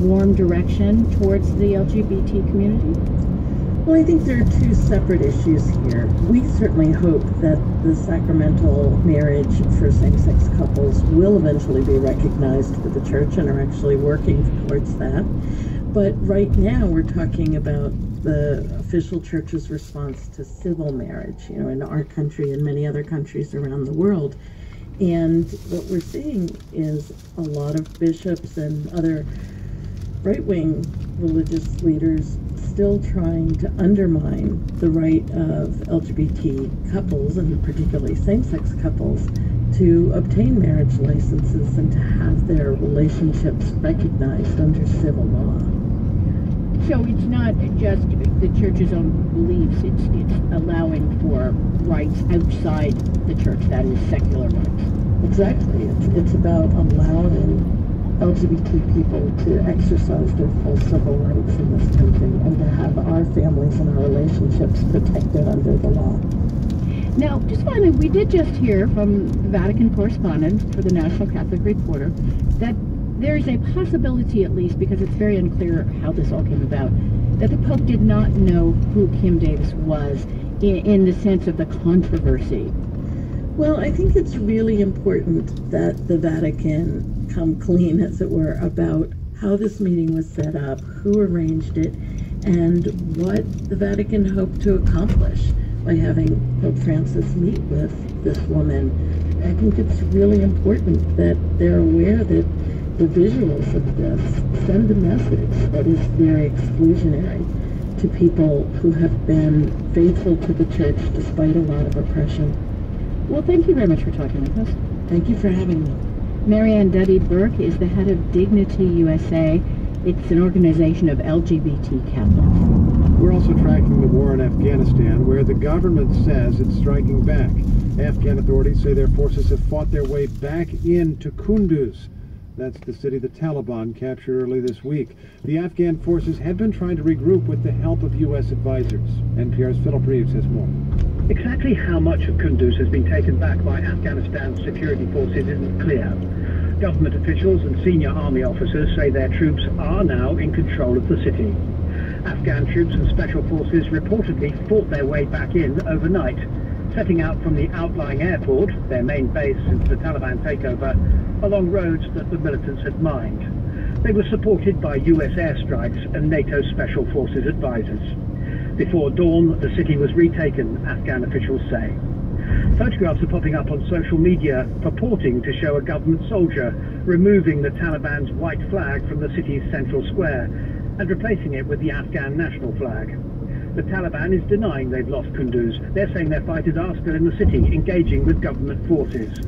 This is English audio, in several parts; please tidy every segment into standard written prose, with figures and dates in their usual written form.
warm direction towards the LGBT community? Well, I think there are two separate issues here. We certainly hope that the sacramental marriage for same-sex couples will eventually be recognized for the church and are actually working towards that. But right now we're talking about the official church's response to civil marriage, in our country and many other countries around the world. And what we're seeing is a lot of bishops and other right-wing religious leaders still trying to undermine the right of LGBT couples, and particularly same-sex couples, to obtain marriage licenses and to have their relationships recognized under civil law. So it's not just the church's own beliefs, it's allowing for rights outside the church, that is, secular rights. Exactly. It's about allowing LGBT people to exercise their full civil rights in this country and to have our families and our relationships protected under the law. Now, just finally, we did just hear from the Vatican correspondent for the National Catholic Reporter that there is a possibility, at least, because it's very unclear how this all came about, that the Pope did not know who Kim Davis was in the sense of the controversy. Well, I think it's really important that the Vatican come clean, as it were, about how this meeting was set up, who arranged it, and what the Vatican hoped to accomplish by having Pope Francis meet with this woman. I think it's really important that they're aware that the visuals of this send a message that is very exclusionary to people who have been faithful to the church despite a lot of oppression. Well, thank you very much for talking with us. Thank you for having me. Marianne Duddy-Burke is the head of Dignity USA. It's an organization of LGBT Catholics. We're also tracking the war in Afghanistan, where the government says it's striking back. Afghan authorities say their forces have fought their way back into Kunduz. That's the city the Taliban captured early this week. The Afghan forces had been trying to regroup with the help of U.S. advisors. NPR's Philip Reeves has more. Exactly how much of Kunduz has been taken back by Afghanistan's security forces isn't clear. Government officials and senior army officers say their troops are now in control of the city. Afghan troops and special forces reportedly fought their way back in overnight, setting out from the outlying airport, their main base since the Taliban takeover, along roads that the militants had mined. They were supported by US airstrikes and NATO Special Forces advisors. Before dawn, the city was retaken, Afghan officials say. Photographs are popping up on social media purporting to show a government soldier removing the Taliban's white flag from the city's central square and replacing it with the Afghan national flag. The Taliban is denying they've lost Kunduz. They're saying their fighters are still in the city, engaging with government forces.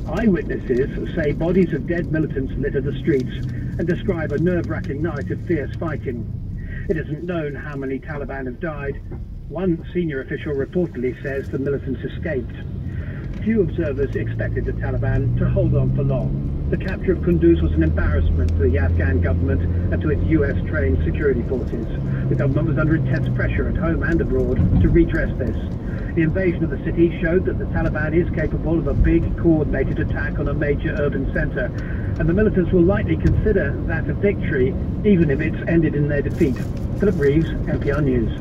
Eyewitnesses say bodies of dead militants litter the streets and describe a nerve-wracking night of fierce fighting. It isn't known how many Taliban have died. One senior official reportedly says the militants escaped. Few observers expected the Taliban to hold on for long. The capture of Kunduz was an embarrassment to the Afghan government and to its US-trained security forces. The government was under intense pressure at home and abroad to redress this. The invasion of the city showed that the Taliban is capable of a big, coordinated attack on a major urban centre, and the militants will likely consider that a victory, even if it's ended in their defeat. Philip Reeves, NPR News.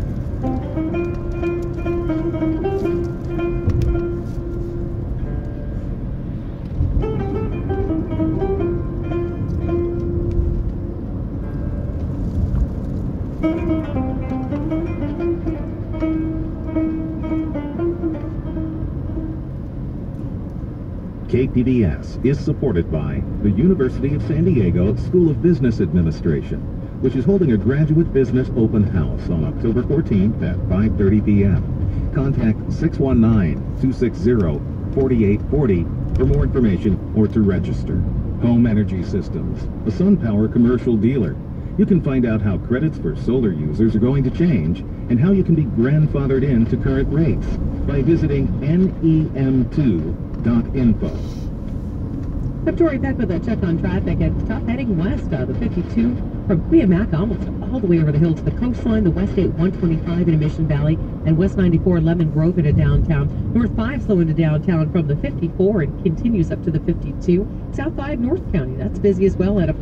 KPBS is supported by the University of San Diego School of Business Administration, which is holding a graduate business open house on October 14th at 5:30 p.m. Contact 619-260-4840 for more information or to register. Home Energy Systems, a SunPower commercial dealer. You can find out how credits for solar users are going to change and how you can be grandfathered in to current rates by visiting nem2.info. I'm Tori Peck with a check on traffic at top heading west of the 52 from Cuyamaca almost all the way over the hill to the coastline, the West 8 125 into Mission Valley, and West 94 Lemon Grove into downtown. North 5 slow into downtown from the 54 and continues up to the 52. South 5 North County, that's busy as well at a